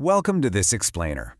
Welcome to this explainer.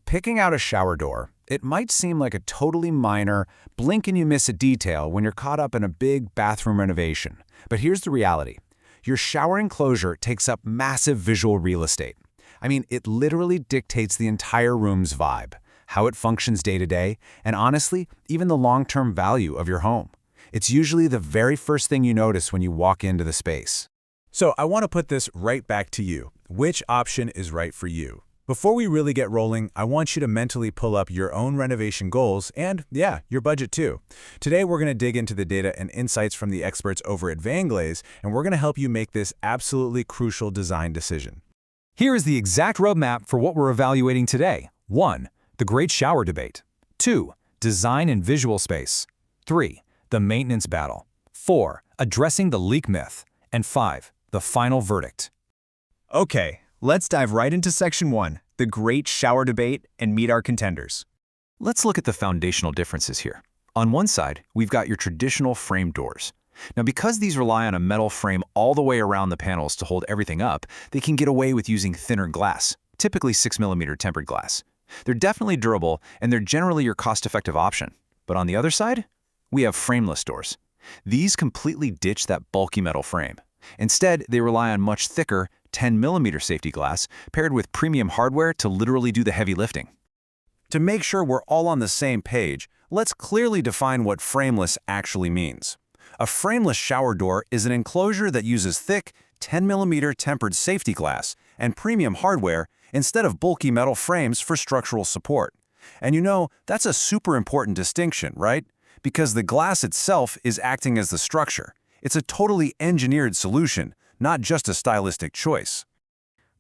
Picking out a shower door, it might seem like a totally minor, blink and you miss a detail when you're caught up in a big bathroom renovation. But here's the reality. Your shower enclosure takes up massive visual real estate. It literally dictates the entire room's vibe, how it functions day to day, and honestly, even the long-term value of your home. It's usually the very first thing you notice when you walk into the space. So I want to put this right back to you. Which option is right for you? Before we really get rolling, I want you to mentally pull up your own renovation goals and, your budget too. Today, we're going to dig into the data and insights from the experts over at VanGlaze, and we're going to help you make this absolutely crucial design decision. Here is the exact roadmap for what we're evaluating today. 1. The great shower debate. 2. Design and visual space. 3. The maintenance battle. 4. Addressing the leak myth. And 5. The final verdict. Okay, let's dive right into Section 1, the great shower debate, and meet our contenders. Let's look at the foundational differences here. On one side, we've got your traditional frame doors. Now, because these rely on a metal frame all the way around the panels to hold everything up, they can get away with using thinner glass, typically 6mm tempered glass. They're definitely durable, and they're generally your cost-effective option. But on the other side, we have frameless doors. These completely ditch that bulky metal frame. Instead, they rely on much thicker, 10mm safety glass paired with premium hardware to literally do the heavy lifting. To make sure we're all on the same page, let's clearly define what frameless actually means. A frameless shower door is an enclosure that uses thick, 10mm tempered safety glass and premium hardware instead of bulky metal frames for structural support. And that's a super important distinction, right? Because the glass itself is acting as the structure. It's a totally engineered solution, not just a stylistic choice.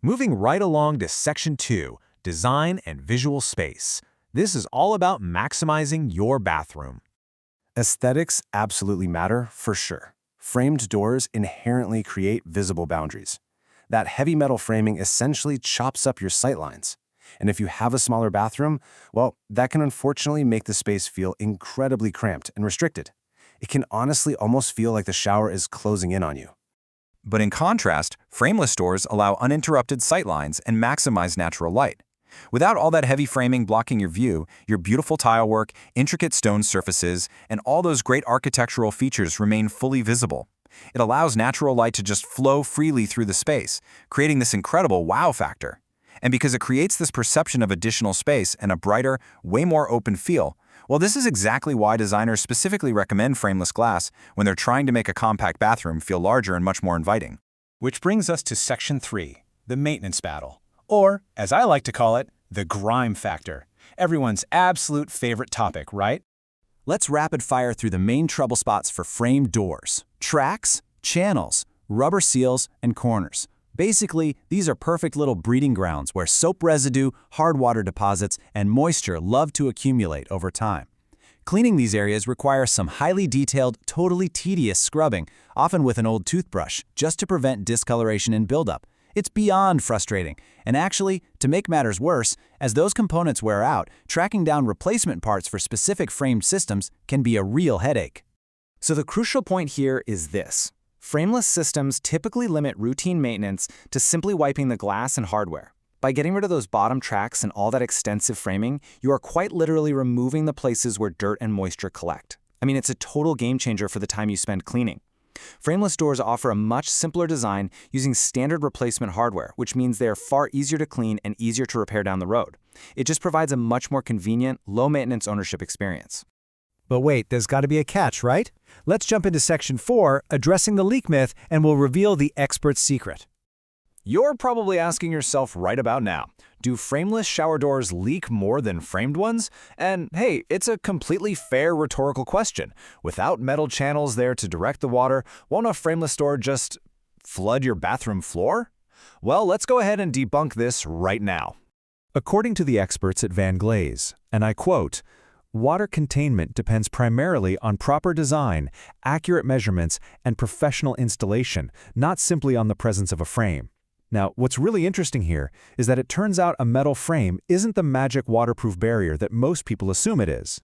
Moving right along to Section 2, Design and Visual Space. This is all about maximizing your bathroom. Aesthetics absolutely matter, for sure. Framed doors inherently create visible boundaries. That heavy metal framing essentially chops up your sightlines. And if you have a smaller bathroom, well, that can unfortunately make the space feel incredibly cramped and restricted. It can honestly almost feel like the shower is closing in on you. But in contrast, frameless doors allow uninterrupted sightlines and maximize natural light. Without all that heavy framing blocking your view, your beautiful tile work, intricate stone surfaces, and all those great architectural features remain fully visible. It allows natural light to just flow freely through the space, creating this incredible wow factor. And because it creates this perception of additional space and a brighter, way more open feel, well, this is exactly why designers specifically recommend frameless glass when they're trying to make a compact bathroom feel larger and much more inviting. Which brings us to Section 3, the maintenance battle. Or, as I like to call it, the grime factor. Everyone's absolute favorite topic, right? Let's rapid fire through the main trouble spots for framed doors: tracks, channels, rubber seals, and corners. Basically, these are perfect little breeding grounds where soap residue, hard water deposits, and moisture love to accumulate over time. Cleaning these areas requires some highly detailed, totally tedious scrubbing, often with an old toothbrush, just to prevent discoloration and buildup. It's beyond frustrating, and actually, to make matters worse, as those components wear out, tracking down replacement parts for specific framed systems can be a real headache. So the crucial point here is this. Frameless systems typically limit routine maintenance to simply wiping the glass and hardware. By getting rid of those bottom tracks and all that extensive framing, you are quite literally removing the places where dirt and moisture collect. It's a total game changer for the time you spend cleaning. Frameless doors offer a much simpler design using standard replacement hardware, which means they are far easier to clean and easier to repair down the road. It just provides a much more convenient, low-maintenance ownership experience. But wait, there's got to be a catch, right? Let's jump into Section 4, Addressing the Leak Myth, and we'll reveal the expert's secret. You're probably asking yourself right about now, do frameless shower doors leak more than framed ones? And hey, it's a completely fair rhetorical question. Without metal channels there to direct the water, won't a frameless door just flood your bathroom floor? Well, let's go ahead and debunk this right now. According to the experts at VanGlaze, and I quote, "Water containment depends primarily on proper design, accurate measurements, and professional installation, not simply on the presence of a frame." Now, what's really interesting here is that it turns out a metal frame isn't the magic waterproof barrier that most people assume it is.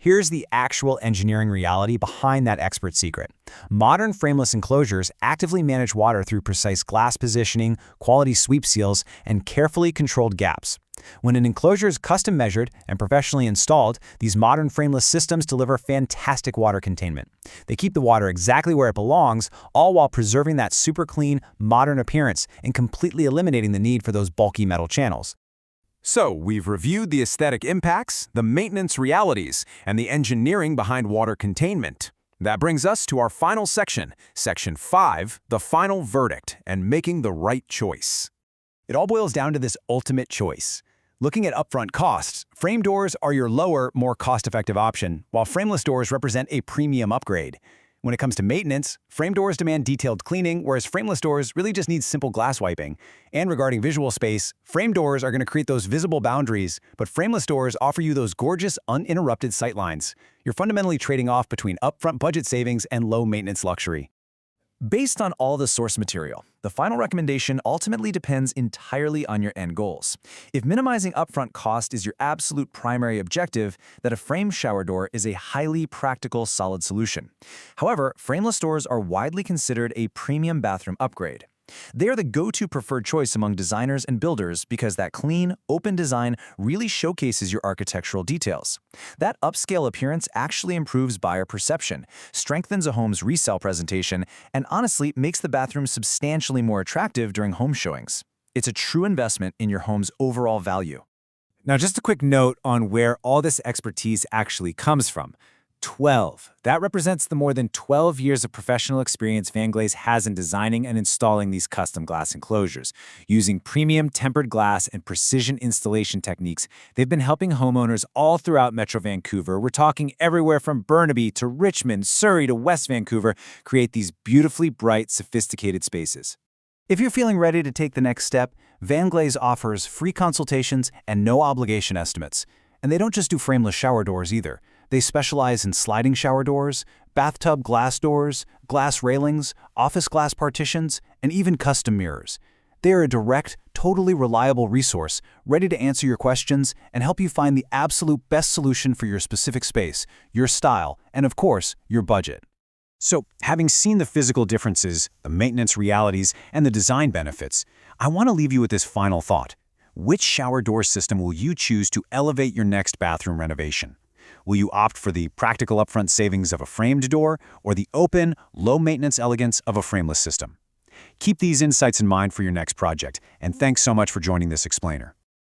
Here's the actual engineering reality behind that expert secret. Modern frameless enclosures actively manage water through precise glass positioning, quality sweep seals, and carefully controlled gaps. When an enclosure is custom measured and professionally installed, these modern frameless systems deliver fantastic water containment. They keep the water exactly where it belongs, all while preserving that super clean, modern appearance and completely eliminating the need for those bulky metal channels. So, we've reviewed the aesthetic impacts, the maintenance realities, and the engineering behind water containment. That brings us to our final section, Section 5, the final verdict, and making the right choice. It all boils down to this ultimate choice. Looking at upfront costs, frame doors are your lower, more cost-effective option, while frameless doors represent a premium upgrade. When it comes to maintenance, frame doors demand detailed cleaning, whereas frameless doors really just need simple glass wiping. And regarding visual space, frame doors are going to create those visible boundaries, but frameless doors offer you those gorgeous, uninterrupted sightlines. You're fundamentally trading off between upfront budget savings and low-maintenance luxury. Based on all the source material, the final recommendation ultimately depends entirely on your end goals. If minimizing upfront cost is your absolute primary objective, then a frame shower door is a highly practical, solid solution. However, frameless doors are widely considered a premium bathroom upgrade. They are the go-to preferred choice among designers and builders because that clean, open design really showcases your architectural details. That upscale appearance actually improves buyer perception, strengthens a home's resale presentation, and honestly makes the bathroom substantially more attractive during home showings. It's a true investment in your home's overall value. Now, just a quick note on where all this expertise actually comes from. 12. That represents the more than 12 years of professional experience VanGlaze has in designing and installing these custom glass enclosures. Using premium tempered glass and precision installation techniques, they've been helping homeowners all throughout Metro Vancouver. We're talking everywhere from Burnaby to Richmond, Surrey to West Vancouver, create these beautifully bright, sophisticated spaces. If you're feeling ready to take the next step, VanGlaze offers free consultations and no-obligation estimates. And they don't just do frameless shower doors either. They specialize in sliding shower doors, bathtub glass doors, glass railings, office glass partitions, and even custom mirrors. They are a direct, totally reliable resource, ready to answer your questions and help you find the absolute best solution for your specific space, your style, and of course, your budget. So, having seen the physical differences, the maintenance realities, and the design benefits, I want to leave you with this final thought. Which shower door system will you choose to elevate your next bathroom renovation? Will you opt for the practical upfront savings of a framed door or the open, low-maintenance elegance of a frameless system? Keep these insights in mind for your next project, and thanks so much for joining this explainer.